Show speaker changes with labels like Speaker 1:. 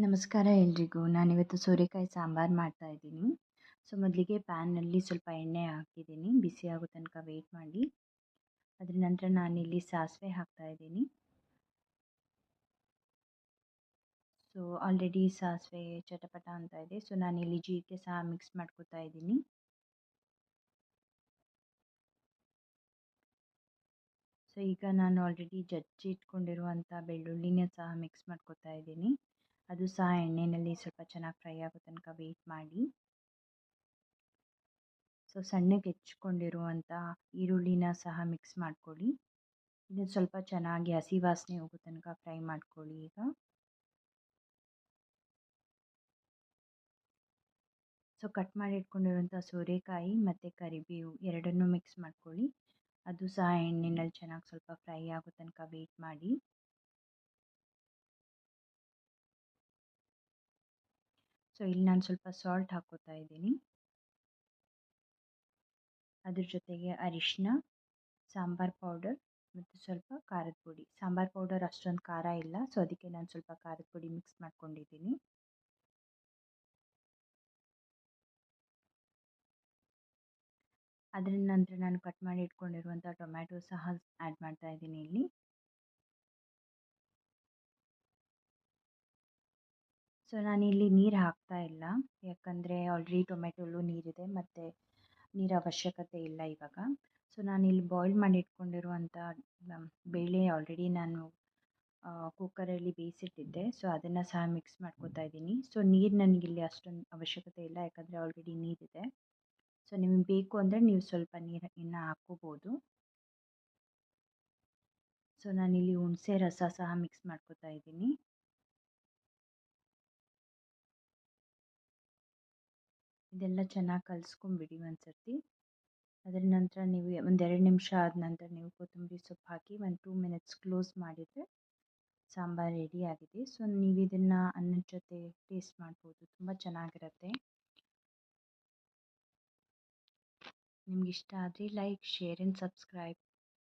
Speaker 1: ನಮಸ್ಕಾರ ಎಲ್ರಿಗೂ. ನಾನಿವತ್ತು ಸೋರೆಕಾಯಿ ಸಾಂಬಾರು ಮಾಡ್ತಾ ಇದ್ದೀನಿ. ಸೊ ಮೊದಲಿಗೆ ಪ್ಯಾನ್ನಲ್ಲಿ ಸ್ವಲ್ಪ ಎಣ್ಣೆ ಹಾಕಿದ್ದೀನಿ. ಬಿಸಿ ಆಗೋ ತನಕ ವೆಯ್ಟ್ ಮಾಡಿ. ಅದರ ನಂತರ ನಾನಿಲ್ಲಿ ಸಾಸಿವೆ ಹಾಕ್ತಾ ಇದ್ದೀನಿ. ಸೊ ಆಲ್ರೆಡಿ ಸಾಸಿವೆ ಚಟಪಟ ಅಂತ ಇದೆ. ಸೊ ನಾನಿಲ್ಲಿ ಜೀರಿಗೆ ಸಹ ಮಿಕ್ಸ್ ಮಾಡ್ಕೊತಾ ಇದ್ದೀನಿ. ಸೊ ಈಗ ನಾನು ಆಲ್ರೆಡಿ ಜಜ್ಜಿ ಇಟ್ಕೊಂಡಿರುವಂಥ ಬೆಳ್ಳುಳ್ಳಿನ ಸಹ ಮಿಕ್ಸ್ ಮಾಡ್ಕೊತಾ ಇದ್ದೀನಿ. ಅದು ಸಹ ಎಣ್ಣೆಯಲ್ಲಿ ಸ್ವಲ್ಪ ಚೆನ್ನಾಗಿ ಫ್ರೈ ಆಗೋ ತನಕ ವೆಯ್ಟ್ ಮಾಡಿ. ಸೊ ಸಣ್ಣಗೆ ಹೆಚ್ಚಿಕೊಂಡಿರುವಂಥ ಈರುಳ್ಳಿನ ಸಹ ಮಿಕ್ಸ್ ಮಾಡ್ಕೊಳ್ಳಿ. ಇದನ್ನು ಸ್ವಲ್ಪ ಚೆನ್ನಾಗಿ ಹಸಿ ವಾಸನೆ ಹೋಗೋ ತನಕ ಫ್ರೈ ಮಾಡ್ಕೊಳ್ಳಿ. ಈಗ ಸೊ ಕಟ್ ಮಾಡಿ ಇಟ್ಕೊಂಡಿರುವಂಥ ಸೋರೆಕಾಯಿ ಮತ್ತು ಕರಿಬೇವು ಎರಡನ್ನೂ ಮಿಕ್ಸ್ ಮಾಡ್ಕೊಳ್ಳಿ. ಅದು ಸಹ ಎಣ್ಣೆಯಲ್ಲಿ ಚೆನ್ನಾಗಿ ಸ್ವಲ್ಪ ಫ್ರೈ ಆಗೋ ತನಕ ವೆಯ್ಟ್ ಮಾಡಿ. ಸೊ ಇಲ್ಲಿ ನಾನು ಸ್ವಲ್ಪ ಸಾಲ್ಟ್ ಹಾಕ್ಕೋತಾ ಇದ್ದೀನಿ. ಅದ್ರ ಜೊತೆಗೆ ಅರಿಶಿನ, ಸಾಂಬಾರ್ ಪೌಡರ್ ಮತ್ತು ಸ್ವಲ್ಪ ಖಾರದ ಪುಡಿ. ಸಾಂಬಾರ್ ಪೌಡರ್ ಅಷ್ಟೊಂದು ಖಾರ ಇಲ್ಲ, ಸೊ ಅದಕ್ಕೆ ನಾನು ಸ್ವಲ್ಪ ಖಾರದ ಪುಡಿ ಮಿಕ್ಸ್ ಮಾಡ್ಕೊಂಡಿದ್ದೀನಿ. ಅದರ ನಂತರ ನಾನು ಕಟ್ ಮಾಡಿ ಇಟ್ಕೊಂಡಿರುವಂಥ ಟೊಮ್ಯಾಟೊ ಸಹ ಆ್ಯಡ್ ಮಾಡ್ತಾ ಇದ್ದೀನಿ ಇಲ್ಲಿ. ಸೊ ನಾನಿಲ್ಲಿ ನೀರು ಹಾಕ್ತಾ ಇಲ್ಲ, ಯಾಕಂದರೆ ಆಲ್ರೆಡಿ ಟೊಮೆಟೊಲ್ಲೂ ನೀರಿದೆ ಮತ್ತು ನೀರು ಅವಶ್ಯಕತೆ ಇಲ್ಲ ಇವಾಗ. ಸೊ ನಾನಿಲ್ಲಿ ಬಾಯ್ಲ್ ಮಾಡಿ ಇಟ್ಕೊಂಡಿರುವಂಥ ಬೇಳೆ ಆಲ್ರೆಡಿ ನಾನು ಕುಕ್ಕರಲ್ಲಿ ಬೇಯಿಸಿಟ್ಟಿದ್ದೆ. ಸೊ ಅದನ್ನು ಸಹ ಮಿಕ್ಸ್ ಮಾಡ್ಕೊತಾ ಇದ್ದೀನಿ. ಸೊ ನೀರು ನನಗಿಲ್ಲಿ ಅಷ್ಟೊಂದು ಅವಶ್ಯಕತೆ ಇಲ್ಲ, ಯಾಕಂದರೆ ಆಲ್ರೆಡಿ ನೀರಿದೆ. ಸೊ ನಿಮಗೆ ಬೇಕು ಅಂದರೆ ನೀವು ಸ್ವಲ್ಪ ನೀರು ಇನ್ನು ಹಾಕ್ಕೋಬೋದು. ಸೊ ನಾನಿಲ್ಲಿ ಹುಣಸೆ ರಸ ಸಹ ಮಿಕ್ಸ್ ಮಾಡ್ಕೊತಾ ಇದ್ದೀನಿ. ಇದೆಲ್ಲ ಚೆನ್ನಾಗಿ ಕಲಿಸ್ಕೊಂಬಿಡಿ ಒಂದು ಸರ್ತಿ. ಅದರ ನಂತರ ನೀವು ಒಂದೆರಡು ನಿಮಿಷ ಆದ ನಂತರ ನೀವು ಕೊತ್ತಂಬರಿ ಸೊಪ್ಪು ಹಾಕಿ ಒಂದು 2 ಮಿನಿಟ್ಸ್ ಕ್ಲೋಸ್ ಮಾಡಿದರೆ ಸಾಂಬಾರು ರೆಡಿ ಆಗಿದೆ. ಸೊ ನೀವು ಇದನ್ನು ಅನ್ನದ ಜೊತೆ ಟೇಸ್ಟ್ ಮಾಡ್ಬೋದು, ತುಂಬ ಚೆನ್ನಾಗಿರುತ್ತೆ. ನಿಮ್ಗೆ ಇಷ್ಟ ಆದರೆ ಲೈಕ್, ಶೇರ್ ಆ್ಯಂಡ್ ಸಬ್ಸ್ಕ್ರೈಬ್.